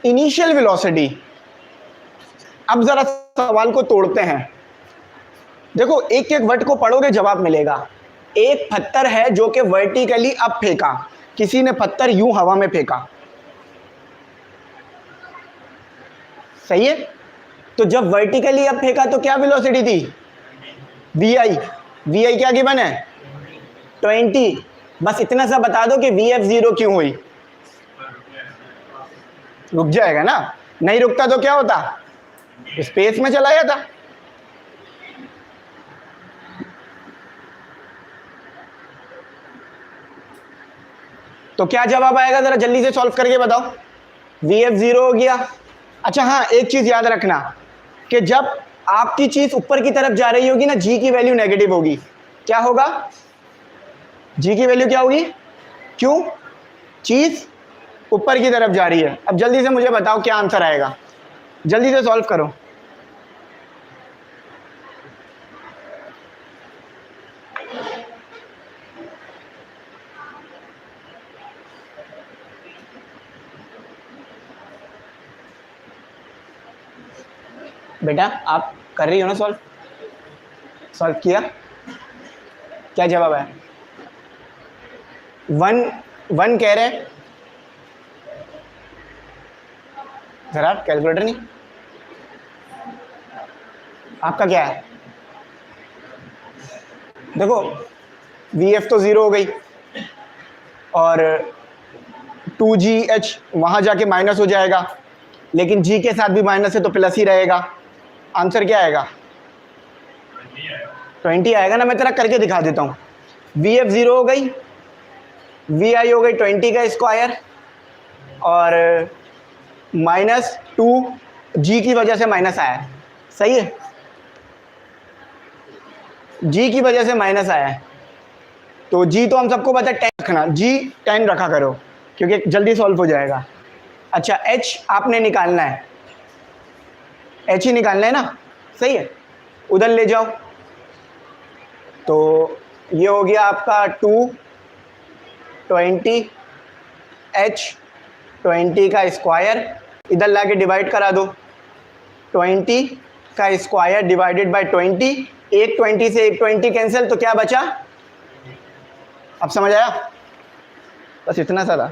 Initial velocity. अब जरा सवाल को तोड़ते हैं। देखो एक एक वर्ड को पढ़ोगे जवाब मिलेगा। एक पत्थर है जो कि वर्टिकली अप फेंका, किसी ने पत्थर यूं हवा में फेंका, सही है। तो जब वर्टिकली अप फेंका तो क्या वेलोसिटी थी? V I. वी आई क्या गिवन है? 20। बस इतना सा बता दो कि वी एफ ज़ीरो क्यों हुई? रुक जाएगा ना, नहीं रुकता तो क्या होता? स्पेस में चला जाता। तो क्या जवाब आएगा जरा जल्दी से सॉल्व करके बताओ। वी एफ ज़ीरो हो गया। अच्छा हाँ, एक चीज याद रखना कि जब आपकी चीज ऊपर की तरफ जा रही होगी ना, जी की वैल्यू नेगेटिव होगी। क्या होगा? जी की वैल्यू क्या होगी? क्यों? चीज ऊपर की तरफ जा रही है। अब जल्दी से मुझे बताओ क्या आंसर आएगा, जल्दी से सॉल्व करो। बेटा आप कर रही हो ना सॉल्व? सॉल्व किया? क्या जवाब है? 1 कह रहे हैं। जरा कैलकुलेटर नहीं, आपका क्या है? देखो वी एफ तो ज़ीरो हो गई और 2GH वहाँ जाके माइनस हो जाएगा, लेकिन जी के साथ भी माइनस है तो प्लस ही रहेगा। आंसर क्या आएगा? 20 आएगा ना। मैं तेरा करके दिखा देता हूँ। वी एफ ज़ीरो हो गई, वी आई हो गई 20 का स्क्वायर और -2 जी की वजह से माइनस आया है। सही है, जी की वजह से माइनस आया है। तो जी तो हम सबको पता है 10 रखना, जी 10 रखा करो क्योंकि जल्दी सॉल्व हो जाएगा। अच्छा एच आपने निकालना है, एच ही निकालना है ना, सही है। उधर ले जाओ तो ये हो गया आपका 2 20 H 20 का स्क्वायर इधर ला के डिवाइड करा दो, 20 का स्क्वायर डिवाइडेड बाय 20, एक 20 से एक 20 कैंसिल, तो क्या बचा? अब समझ आया? बस इतना सा था,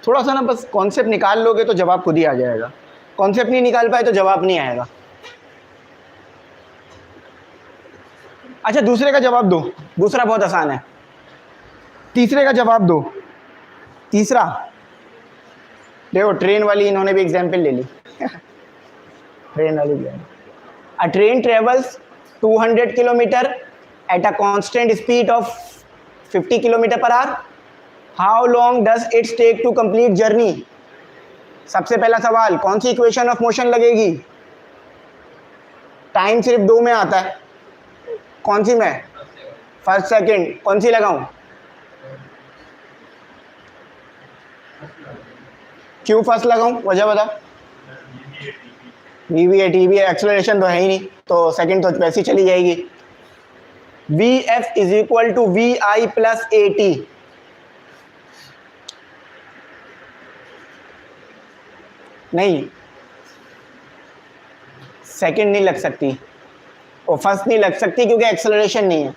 थोड़ा सा ना बस कॉन्सेप्ट निकाल लोगे तो जवाब खुद ही आ जाएगा, कॉन्सेप्ट नहीं निकाल पाए तो जवाब नहीं आएगा। अच्छा दूसरे का जवाब दो, दूसरा बहुत आसान है। तीसरे का जवाब दो। तीसरा देखो, ट्रेन वाली इन्होंने भी एग्जाम्पल ले ली ट्रेन वाली भी। A train travels 200 kilometre at a constant speed of 50 kilometre per hour, how long does its take to complete journey? सबसे पहला सवाल, कौन सी इक्वेशन ऑफ मोशन लगेगी? टाइम सिर्फ दो में आता है, कौन सी में? फर्स्ट सेकंड, कौन सी लगाऊं? क्यों फर्स्ट लगाऊं, वजह बताओ। वी है, टी भी है, एक्सेलरेशन तो है ही नहीं, तो सेकंड तो वैसे ही चली जाएगी। V F is equal to V I plus A T. नहीं, सेकंड नहीं लग सकती और फर्स्ट नहीं लग सकती क्योंकि एक्सेलरेशन नहीं है।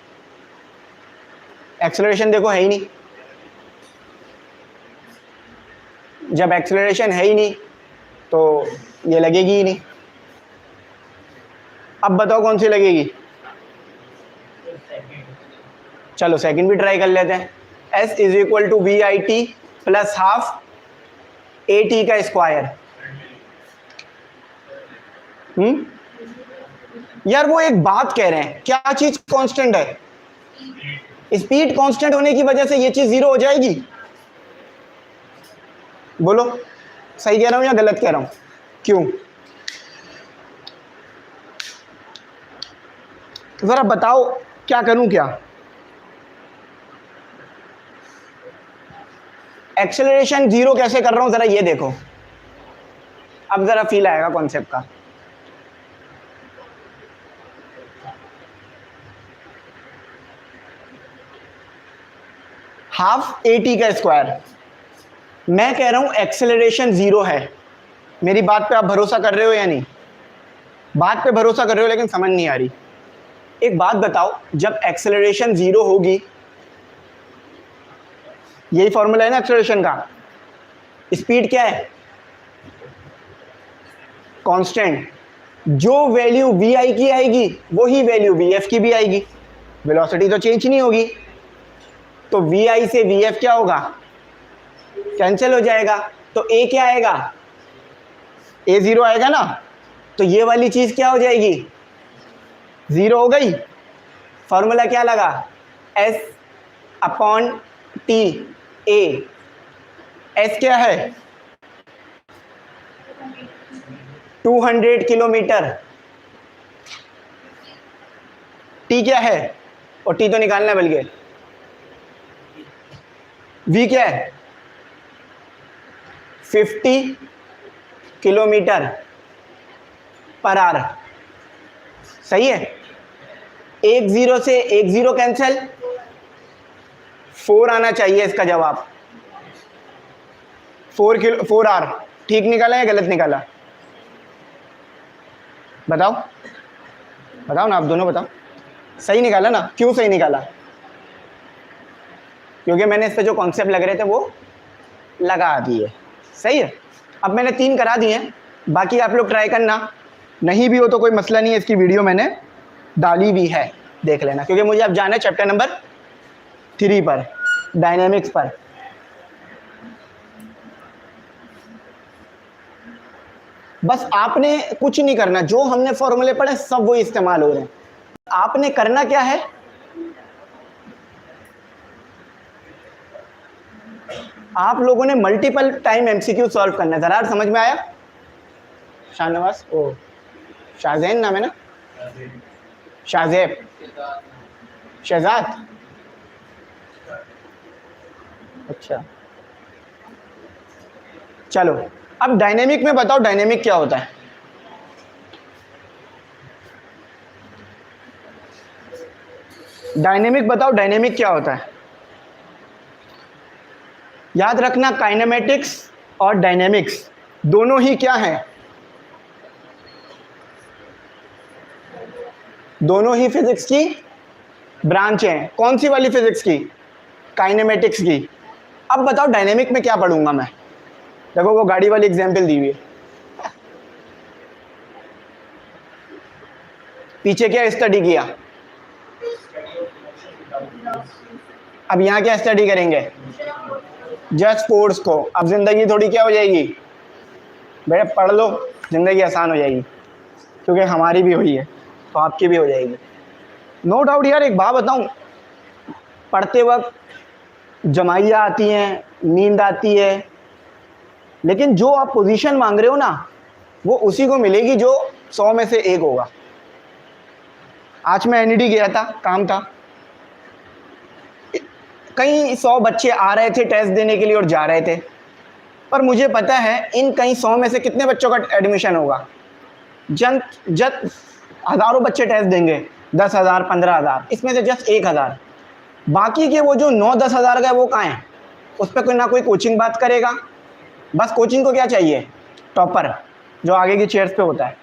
एक्सेलरेशन देखो है ही नहीं, जब एक्सेलरेशन है ही नहीं तो ये लगेगी ही नहीं। अब बताओ कौन सी लगेगी? चलो सेकंड भी ट्राई कर लेते हैं। S is equal to V I T plus half A T का स्क्वायर। यार वो एक बात कह रहे हैं, क्या चीज कांस्टेंट है? स्पीड कांस्टेंट होने की वजह से ये चीज जीरो हो जाएगी। बोलो सही कह रहा हूं या गलत कह रहा हूं? क्यों? जरा बताओ क्या करूं क्या? एक्सेलरेशन जीरो कैसे कर रहा हूं जरा ये देखो, अब जरा फील आएगा कॉन्सेप्ट का। हाफ ए टी का स्क्वायर, मैं कह रहा हूं एक्सेलरेशन जीरो है। मेरी बात पे आप भरोसा कर रहे हो या नहीं? बात पे भरोसा कर रहे हो लेकिन समझ नहीं आ रही। एक बात बताओ, जब एक्सेलरेशन जीरो होगी, यही फॉर्मूला है ना एक्सेलरेशन का, स्पीड क्या है? कांस्टेंट। जो वैल्यू वी आई की आएगी वही वैल्यू वी एफ की भी आएगी, वेलोसिटी तो चेंज नहीं होगी। तो वी आई से वी एफ क्या होगा? कैंसिल हो जाएगा, तो ए क्या आएगा? ए जीरो आएगा ना, तो ये वाली चीज क्या हो जाएगी? जीरो हो गई। फॉर्मूला क्या लगा? S upon T A. S क्या है? 200 किलोमीटर। टी क्या है? और टी तो निकालना है बल्कि। वी क्या है? 50 किलोमीटर पर आवर। सही है। एक जीरो से एक जीरो कैंसिल, 4 आना चाहिए इसका जवाब। 4 आर ठीक निकाला या गलत निकाला? बताओ बताओ ना, आप दोनों बताओ। सही निकाला ना? क्यों सही निकाला? क्योंकि मैंने इस पे जो कॉन्सेप्ट लग रहे थे वो लगा दिए। सही है। अब मैंने 3 करा दिए हैं, बाकी आप लोग ट्राई करना, नहीं भी हो तो कोई मसला नहीं है, इसकी वीडियो मैंने डाली भी है, देख लेना। क्योंकि मुझे अब जाना है चैप्टर नंबर 3 पर, डायनेमिक्स पर। बस आपने कुछ नहीं करना, जो हमने फॉर्मूले पढ़े सब वही इस्तेमाल हो रहे हैं। आपने करना क्या है? आप लोगों ने मल्टीपल टाइम एमसीक्यू सॉल्व करना है। जरा समझ में आया? शाहनवाज, ओ शाहजैन नाम है ना? शाहजेब, शहजाद, अच्छा। चलो अब डायनेमिक में बताओ, डायनेमिक क्या होता है? डायनेमिक बताओ, डायनेमिक क्या होता है? याद रखना, काइनेमेटिक्स और डायनेमिक्स दोनों ही क्या हैं? दोनों ही फिजिक्स की ब्रांच हैं। कौन सी वाली फिजिक्स की? काइनेमेटिक्स की। अब बताओ डायनेमिक में क्या पढ़ूंगा मैं? देखो वो गाड़ी वाली एग्जाम्पल दी हुई है, पीछे क्या स्टडी किया? अब यहाँ क्या स्टडी करेंगे? जस्ट फोर्स को। अब जिंदगी थोड़ी क्या हो जाएगी? बेटा पढ़ लो, जिंदगी आसान हो जाएगी, क्योंकि हमारी भी हुई है तो आपकी भी हो जाएगी, नो डाउट। यार एक बात बताऊं, पढ़ते वक्त जमाइयाँ आती हैं, नींद आती है, लेकिन जो आप पोजीशन मांग रहे हो ना, वो उसी को मिलेगी जो 100 में से 1 होगा। आज मैं एनईडी गया था, काम था, कई 100 बच्चे आ रहे थे टेस्ट देने के लिए और जा रहे थे, पर मुझे पता है इन कई 100 में से कितने बच्चों का एडमिशन होगा? जब हज़ारों बच्चे टेस्ट देंगे, 10,000 15,000, इसमें से जस्ट 1,000, बाकी के वो जो 9-10 हज़ार का वो कहाँ हैं? उस पर कोई ना कोई कोचिंग बात करेगा। बस कोचिंग को क्या चाहिए? टॉपर जो आगे की चेयर्स पे होता है,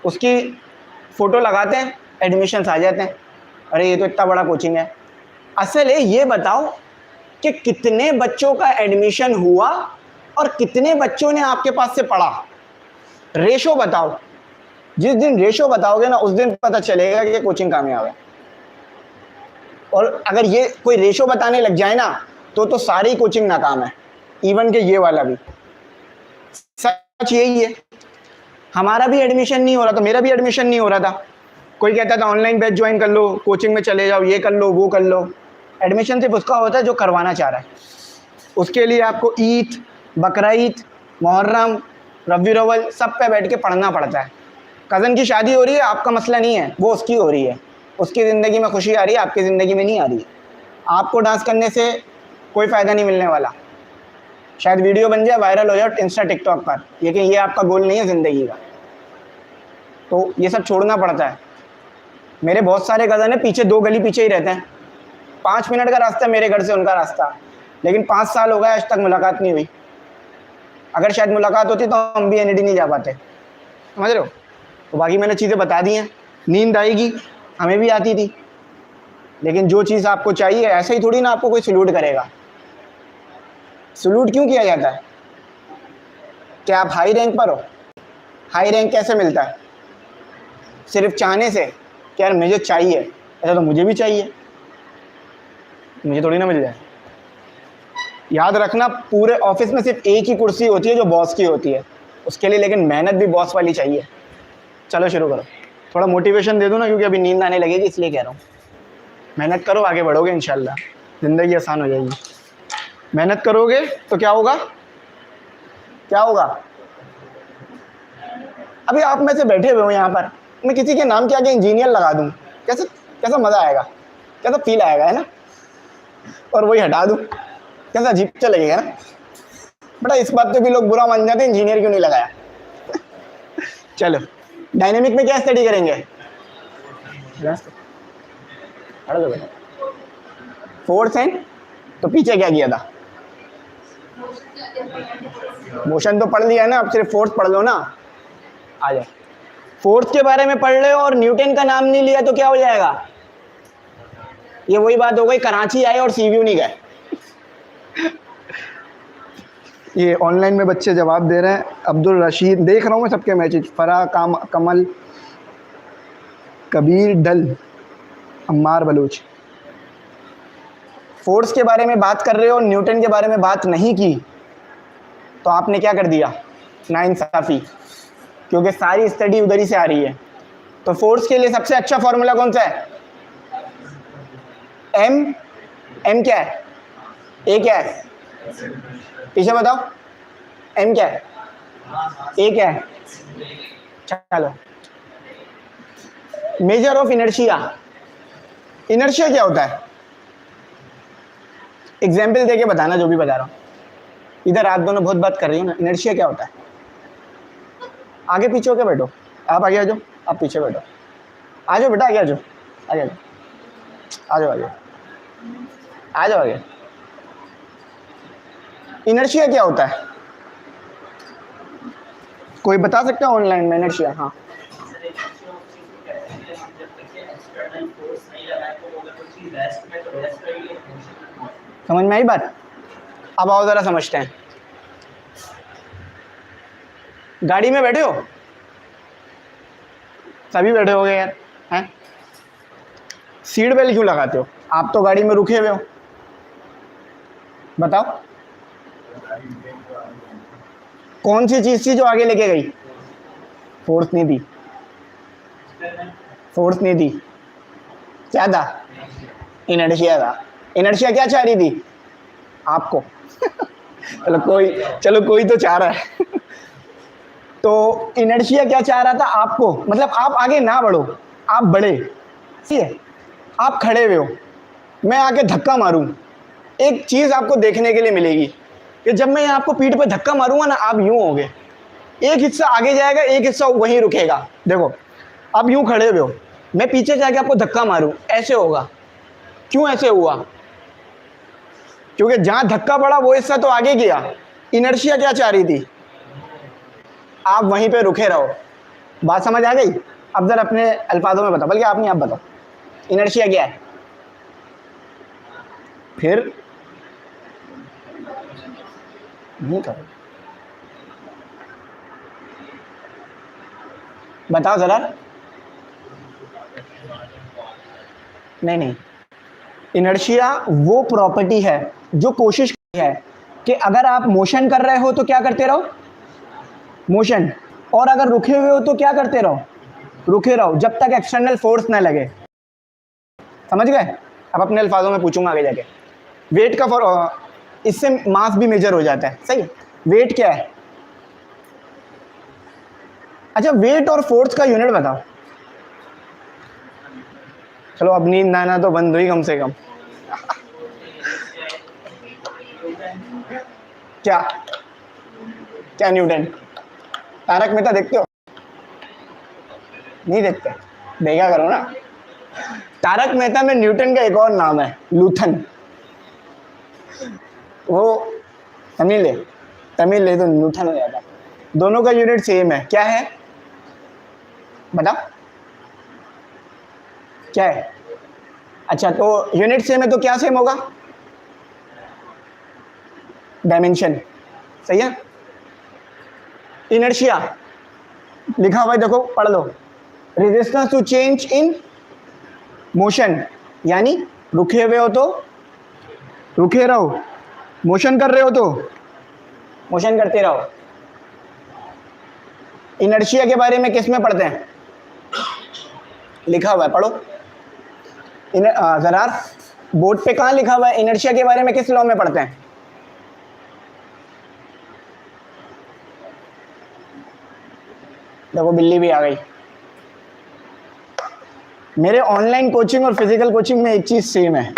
उसकी फ़ोटो लगाते हैं, एडमिशन्स आ जाते हैं। अरे ये तो इतना बड़ा कोचिंग है। असल है ये बताओ कि कितने बच्चों का एडमिशन हुआ और कितने बच्चों ने आपके पास से पढ़ा। रेशो बताओ। जिस दिन रेशो बताओगे ना, उस दिन पता चलेगा कि कोचिंग कामयाब है। और अगर ये कोई रेशो बताने लग जाए ना, तो सारी कोचिंग नाकाम है, इवन के ये वाला भी। सच यही है। हमारा भी एडमिशन नहीं हो रहा था, मेरा भी एडमिशन नहीं हो रहा था। कोई कहता था ऑनलाइन बैच ज्वाइन कर लो, कोचिंग में चले जाओ, ये कर लो वो कर लो। एडमिशन सिर्फ उसका होता है जो करवाना चाह रहा है। उसके लिए आपको ईद, बकरीद, मुहर्रम, रबी अव्वल सब पे बैठ के पढ़ना पड़ता है। कज़न की शादी हो रही है, आपका मसला नहीं है, वो उसकी हो रही है, उसकी ज़िंदगी में खुशी आ रही है, आपकी ज़िंदगी में नहीं आ रही है। आपको डांस करने से कोई फ़ायदा नहीं मिलने वाला। शायद वीडियो बन जाए, वायरल हो जाए इंस्टा टिकटॉक पर, लेकिन ये आपका गोल नहीं है ज़िंदगी का। तो ये सब छोड़ना पड़ता है। मेरे बहुत सारे कज़न हैं, पीछे 2 गली पीछे ही रहते हैं, 5 मिनट का रास्ता है मेरे घर से उनका रास्ता, लेकिन 5 साल हो गए आज तक मुलाकात नहीं हुई। अगर शायद मुलाकात होती तो हम भी एनईडी नहीं जा पाते, समझ रहे हो? तो बाकी मैंने चीज़ें बता दी हैं। नींद आएगी, हमें भी आती थी, लेकिन जो चीज़ आपको चाहिए, ऐसे ही थोड़ी ना आपको कोई सल्यूट करेगा। सल्यूट क्यों किया जाता है? क्या आप हाई रैंक पर हो? हाई रैंक कैसे मिलता है? सिर्फ चाहने से कि यार मुझे चाहिए, ऐसा तो मुझे भी चाहिए, मुझे थोड़ी ना मिल जाए। याद रखना, पूरे ऑफिस में सिर्फ एक ही कुर्सी होती है जो बॉस की होती है, उसके लिए लेकिन मेहनत भी बॉस वाली चाहिए। चलो शुरू करो। थोड़ा मोटिवेशन दे दो ना, क्योंकि अभी नींद आने लगेगी, इसलिए कह रहा हूँ। मेहनत करो, आगे बढ़ोगे इंशाल्लाह, ज़िंदगी आसान हो जाएगी। मेहनत करोगे तो क्या होगा? क्या होगा? अभी आप में से बैठे हुए हो यहाँ पर, मैं किसी के नाम के आगे इंजीनियर लगा दूँ, कैसा मज़ा आएगा, कैसा फील आएगा, है ना? और वही हटा दूँ, कैसा अजीब सा लगेगा ना? बेटा इस बात पे भी लोग बुरा मान जाते हैं, इंजीनियर क्यों नहीं लगाया। चलो, डायनेमिक में क्या स्टडी करेंगे? फोर्स एंड, तो पीछे क्या किया था? मोशन तो पढ़ लिया ना, अब सिर्फ फोर्स पढ़ लो ना। आ जाए, फोर्स के बारे में पढ़ रहे हो और न्यूटन का नाम नहीं लिया तो क्या हो जाएगा? ये वही बात हो गई, कराची आए और सीव्यू नहीं गए। ये ऑनलाइन में बच्चे जवाब दे रहे हैं। अब्दुल रशीद, देख रहा हूँ मैं सबके मैसेज। फरा कमल, कबीर डल, अम्मार बलूच। फोर्स के बारे में बात कर रहे हो, न्यूटन के बारे में बात नहीं की, तो आपने क्या कर दिया? नाइंसाफ़ी, क्योंकि सारी स्टडी उधर ही से आ रही है। तो फोर्स के लिए सबसे अच्छा फॉर्मूला कौन सा है? एम क्या है? ए क्या है? पीछे बताओ, एम क्या है? ए क्या है? चलो, मेजर ऑफ इनर्शिया। इनर्शिया क्या होता है? एग्जाम्पल देके बताना जो भी बता रहा हूँ। इधर आप दोनों बहुत बात कर रही हो ना। इनर्शिया क्या होता है? आगे पीछे होके बैठो, आप आगे आ जाओ, आप पीछे बैठो। आ जाओ बेटा, आगे आ जाओ, आगे आ जाओ, आ जाओ, आगे आ जाओ, आगे। इनर्शिया क्या होता है? कोई बता सकता है ऑनलाइन में इनर्शिया? हाँ, सर इनर्शिया उस चीज को कहते हैं कि हम जब तक के एक्सटर्नल फोर्स नहीं लगाए तो अगर कोई चीज रेस्ट में तो रेस्ट रहेगी और मोशन में मोशन। समझ में आई बात? अब आओ ज़रा समझते हैं। गाड़ी में बैठे हो, सभी बैठे हो गए यार, हैं? सीट बेल्ट क्यों लगाते हो? आप तो गाड़ी में रुके हुए हो, बताओ कौन सी चीज़ थी जो आगे लेके गई? फोर्स नहीं दी, फोर्स नहीं दी, क्या था? इनर्शिया था। इनर्शिया क्या चाह रही थी आपको? चलो कोई तो चाह रहा है। तो इनर्शिया क्या चाह रहा था आपको? मतलब आप आगे ना बढ़ो, आप बढ़े, ठीक है? आप खड़े हुए हो, मैं आके धक्का मारूं, एक चीज़ आपको देखने के लिए मिलेगी कि जब मैं आपको पीठ पे धक्का मारूंगा ना, आप यूं होगे, एक हिस्सा आगे जाएगा, एक हिस्सा वहीं रुकेगा। देखो, अब यूं खड़े हुए हो, मैं पीछे जाके आपको धक्का मारूं, ऐसे होगा। क्यों ऐसे हुआ? क्योंकि जहां धक्का पड़ा वो हिस्सा तो आगे गया। इनर्शिया क्या चाह रही थी? आप वहीं पे रुके रहो। बात समझ आ गई? अब जरा अपने अल्फाजों में बताओ, बल्कि आप नहीं, आप बताओ इनर्शिया क्या है? फिर नहीं करो, बताओ जरा। नहीं, इनर्शिया वो प्रॉपर्टी है जो कोशिश करती है कि अगर आप मोशन कर रहे हो तो क्या करते रहो? मोशन। और अगर रुके हुए हो तो क्या करते रहो? रुके रहो, जब तक एक्सटर्नल फोर्स ना लगे। समझ गए? अब अपने अल्फाजों में पूछूंगा आगे जाके। वेट का इससे मास भी मेजर हो जाता है, सही? वेट क्या है? अच्छा, वेट और फोर्स का यूनिट बताओ। चलो अब नींद आना तो बंद हुई कम से कम। क्या क्या न्यूटन? तारक मेहता देखते हो? नहीं देखते? देखा करो ना। तारक मेहता में न्यूटन का एक और नाम है, लूथन। वो तमिल है तो न्यूटन हो जाता। दोनों का यूनिट सेम है, क्या है बताओ? क्या है? अच्छा, तो यूनिट सेम है तो क्या सेम होगा? डायमेंशन, सही है? इनर्शिया लिखा हुआ है, देखो पढ़ लो। Resistance to change in motion, यानी रुके हुए हो तो रुके रहो, मोशन कर रहे हो तो मोशन करते रहो। इनर्शिया के बारे में किस में पढ़ते हैं? लिखा हुआ है, पढ़ो। जरा बोर्ड पे कहाँ लिखा हुआ है? इनर्शिया के बारे में किस लॉ में पढ़ते हैं? देखो बिल्ली भी आ गई। मेरे ऑनलाइन कोचिंग और फिजिकल कोचिंग में एक चीज़ सेम है,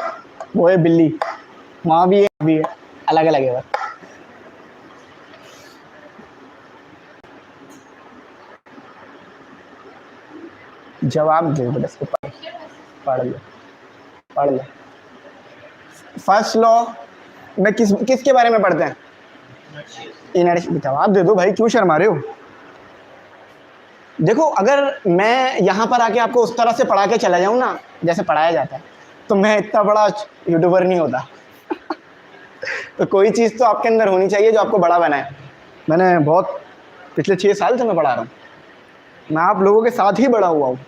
वो है बिल्ली। वहाँ भी है, भी है, अलग अलग है बस। जवाब दो बेटा, इसको पढ़ लो। फर्स्ट लॉ में किसके बारे में पढ़ते हैं? इनर्शिया। जवाब दे दो भाई, क्यों शर्मा रहे हो? देखो, अगर मैं यहाँ पर आके आपको उस तरह से पढ़ा के चला जाऊँ ना जैसे पढ़ाया जाता है, तो मैं इतना बड़ा यूट्यूबर नहीं होता। तो कोई चीज़ तो आपके अंदर होनी चाहिए जो आपको बड़ा बनाए। मैंने बहुत पिछले 6 साल से मैं पढ़ा रहा हूँ, मैं आप लोगों के साथ ही बड़ा हुआ हूँ।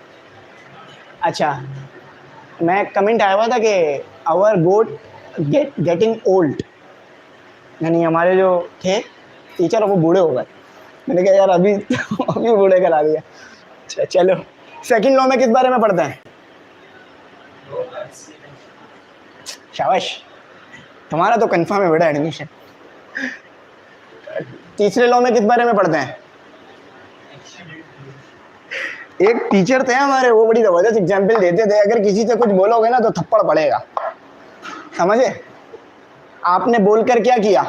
अच्छा, मैं कमेंट आया हुआ था कि आवर गोट गेटिंग ओल्ड, यानी हमारे जो थे टीचर वो बूढ़े हो गए। मैंने कहा यार अभी बूढ़े करा दिया। अच्छा चलो, सेकंड लॉ में किस बारे में पढ़ते हैं? शाबाश, तुम्हारा तो कंफर्म है बेटा एडमिशन। तीसरे लॉ में किस बारे में पढ़ते हैं? एक टीचर थे हमारे, वो बड़ी जबरदस्त एग्जाम्पल देते थे, अगर किसी से कुछ बोलोगे ना तो थप्पड़ पड़ेगा, समझे? आपने बोलकर क्या किया?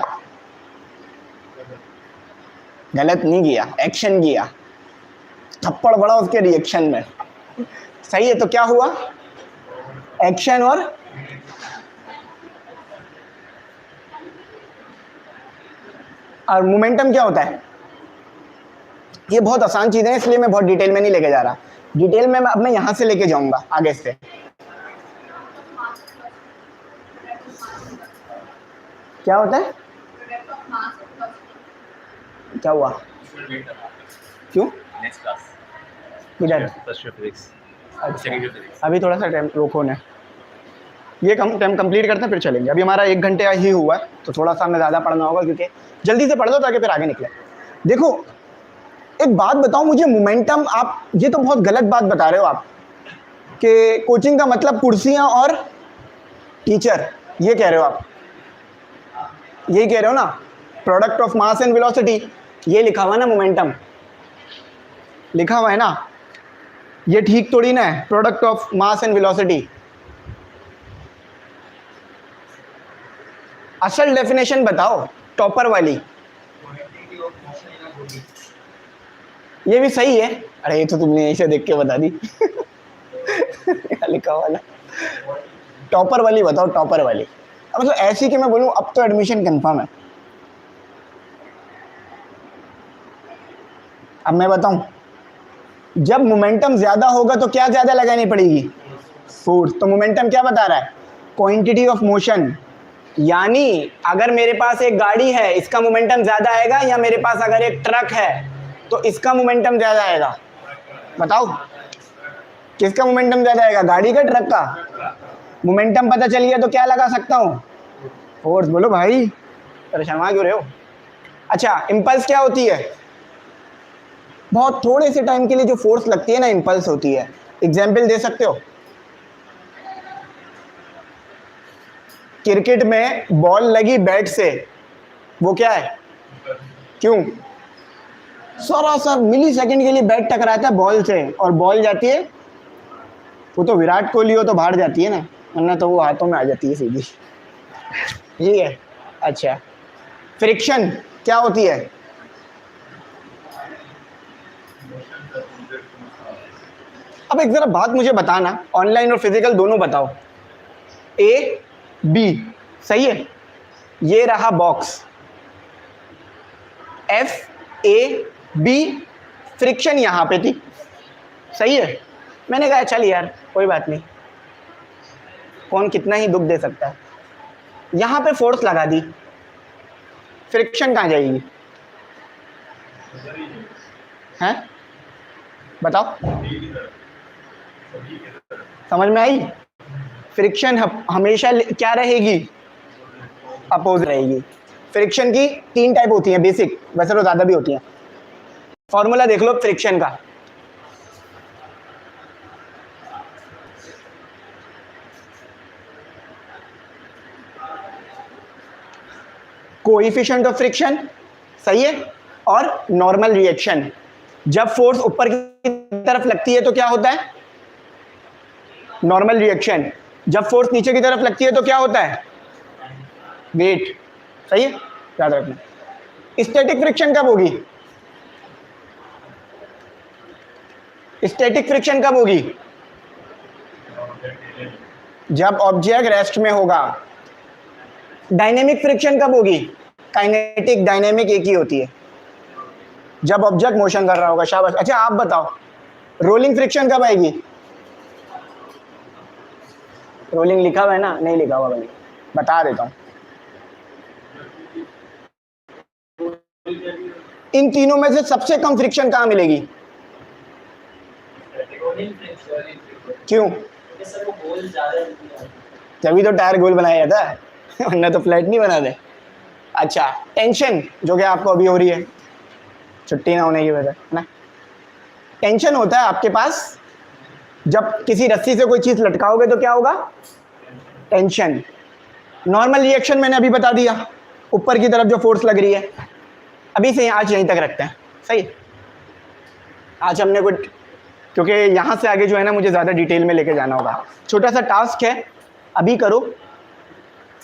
गलत नहीं किया, एक्शन किया, थप्पड़ पड़ा उसके रिएक्शन में, सही है? तो क्या हुआ? एक्शन और मोमेंटम क्या होता है? ये बहुत आसान चीज़ें हैं, इसलिए मैं बहुत डिटेल में नहीं लेके जा रहा। डिटेल में अब मैं यहाँ से लेके जाऊँगा आगे से। क्या होता है? क्या हुआ? क्यों? नेक्स्ट क्लास किधर? फर्स्ट फिजिक्स अच्छा, सेकंड फिजिक्स। अभी थोड़ा सा टाइम रोको ने, ये टाइम कंप्लीट करते हैं फिर चलेंगे। अभी हमारा 1 घंटे ही हुआ है, तो थोड़ा सा हमें ज़्यादा पढ़ना होगा, क्योंकि जल्दी से पढ़ लो ताकि फिर आगे निकले। देखो एक बात बताओ मुझे, मोमेंटम, आप ये तो बहुत गलत बात बता रहे हो आप, कि कोचिंग का मतलब कुर्सियाँ और टीचर, ये कह रहे हो आप, यही कह रहे हो ना? Product of mass and velocity, ये लिखा हुआ है ना, मोमेंटम लिखा हुआ है ना, ये ठीक थोड़ी ना है, product of mass and velocity. असल डेफिनेशन बताओ टॉपर वाली। ये भी सही है। अरे ये तो तुमने ऐसे देख के बता दी। क्या लिखा हुआ ना, टॉपर वाली बताओ, टॉपर वाली। अब मतलब ऐसी कि मैं बोलूं अब तो एडमिशन कंफर्म है। अब मैं बताऊं, जब मोमेंटम ज्यादा होगा तो क्या ज्यादा लगानी पड़ेगी? फोर्स। तो मोमेंटम क्या बता रहा है? Quantity of motion. यानी अगर मेरे पास एक गाड़ी है, इसका मोमेंटम ज्यादा आएगा, या मेरे पास अगर एक ट्रक है तो इसका मोमेंटम ज्यादा आएगा? बताओ किसका मोमेंटम ज्यादा आएगा, गाड़ी का, ट्रक का? मोमेंटम पता चल गया तो क्या लगा सकता हूँ? फोर्स। बोलो भाई, परेशान क्यों रहे हो? अच्छा, इम्पल्स क्या होती है? बहुत थोड़े से टाइम के लिए जो फोर्स लगती है ना, इम्पल्स होती है। एग्जाम्पल दे सकते हो? क्रिकेट में बॉल लगी बैट से, वो क्या है? क्यों? सरासर मिली सेकंड के लिए बैट टकराता है बॉल से और बॉल जाती है, वो तो विराट कोहली हो तो बाहर जाती है ना, वरना तो वो हाथों में आ जाती है सीधी। ये है। अच्छा, फ्रिक्शन क्या होती है? अब एक जरा बात मुझे बताना, ऑनलाइन और फिजिकल दोनों बताओ। ए बी सही है, ये रहा box, F A B, friction यहां पे थी, सही है। मैंने कहा चल यार कोई बात नहीं, कौन कितना ही दुख दे सकता है। यहां पे फोर्स लगा दी, फ्रिक्शन कहां जाएगी? हैं बताओ, समझ में आई? फ्रिक्शन हमेशा क्या रहेगी? अपोज रहेगी। फ्रिक्शन की 3 टाइप होती हैं बेसिक, वैसे तो ज़्यादा भी होती हैं। फॉर्मूला देख लो फ्रिक्शन का, कोएफिशिएंट ऑफ फ्रिक्शन, सही है, और नॉर्मल रिएक्शन। जब फोर्स ऊपर की तरफ लगती है तो क्या होता है? Normal reaction. जब फोर्स नीचे की तरफ लगती है तो क्या होता है? वेट। सही है, याद रखना। स्टैटिक फ्रिक्शन कब होगी? स्टैटिक फ्रिक्शन कब होगी? जब ऑब्जेक्ट रेस्ट में होगा। डायनेमिक फ्रिक्शन कब होगी? काइनेटिक डायनेमिक एक ही होती है, जब ऑब्जेक्ट मोशन कर रहा होगा। शाबाश। अच्छा आप बताओ, रोलिंग फ्रिक्शन कब आएगी? रोलिंग लिखा हुआ है ना? नहीं लिखा हुआ भाई, बता देता हूं। इन तीनों में से सबसे कम फ्रिक्शन कहां मिलेगी? क्यों? तभी तो टायर गोल बनाया था, वरना तो फ्लैट नहीं बना दे। अच्छा, टेंशन जो कि आपको अभी हो रही है छुट्टी ना होने की वजह ना, टेंशन होता है आपके पास जब किसी रस्सी से कोई चीज लटकाओगे तो क्या होगा? टेंशन। नॉर्मल रिएक्शन मैंने अभी बता दिया, ऊपर की तरफ जो फोर्स लग रही है। अभी से आज यहीं तक रखते हैं, सही। आज हमने कुछ, क्योंकि यहाँ से आगे जो है ना मुझे ज़्यादा डिटेल में लेके जाना होगा। छोटा सा टास्क है, अभी करो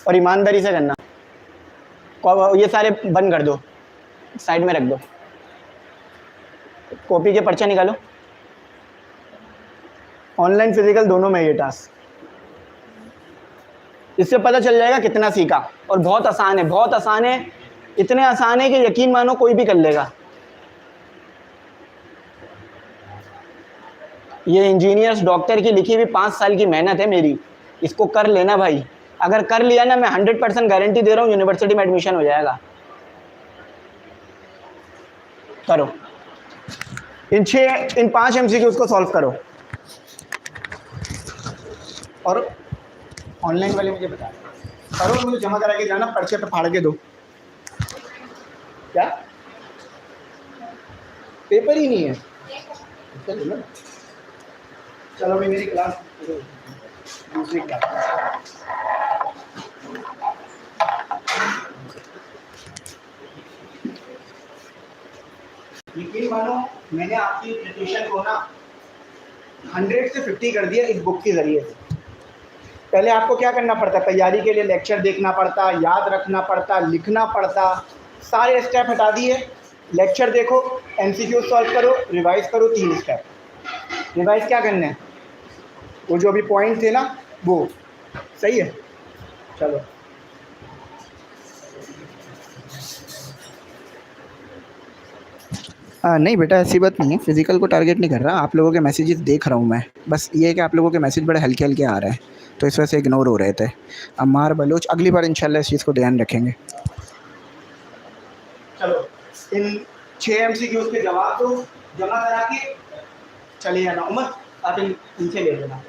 और ईमानदारी से करना। ये सारे बंद कर दो, साइड में रख दो, कॉपी के पर्चा निकालो। ऑनलाइन फिजिकल दोनों में ये टास्क, इससे पता चल जाएगा कितना सीखा। और बहुत आसान है, बहुत आसान है, इतने आसान है कि यकीन मानो कोई भी कर लेगा। ये इंजीनियर्स डॉक्टर की लिखी हुई 5 साल की मेहनत है मेरी, इसको कर लेना भाई। अगर कर लिया ना, मैं 100% गारंटी दे रहा हूँ यूनिवर्सिटी में एडमिशन हो जाएगा। करो इन 5 MCQs को सॉल्व करो। और ऑनलाइन वाले मुझे बता करो, मुझे जमा करा के जाना, पर्चे पे फाड़ के दो। क्या पेपर ही नहीं है? चलो भाई मेरी क्लास दूसरी क्लास। यकीन मानो मैंने आपकी प्रिपरेशन को ना 100 से 50 कर दिया इस बुक के ज़रिए से। पहले आपको क्या करना पड़ता, तैयारी के लिए लेक्चर देखना पड़ता, याद रखना पड़ता, लिखना पड़ता, सारे स्टेप हटा दिए। लेक्चर देखो, MCQ सॉल्व करो, रिवाइज करो, 3 स्टेप। रिवाइज क्या करना है, वो जो अभी पॉइंट थे ना वो, सही है। चलो नहीं बेटा ऐसी बात नहीं है, फिज़िकल को टारगेट नहीं कर रहा, आप लोगों के मैसेजेस देख रहा हूँ मैं। बस ये है कि आप लोगों के मैसेज बड़े हल्के हल्के आ रहे हैं, तो इस वजह से इग्नोर हो रहे थे। अम्मार बलोच, अगली बार इंशाल्लाह इस चीज़ को ध्यान रखेंगे। चलो इन 6 MCQs के जवाब तो जमा करा के चले जाना। उमर आप इनसे ले लेना।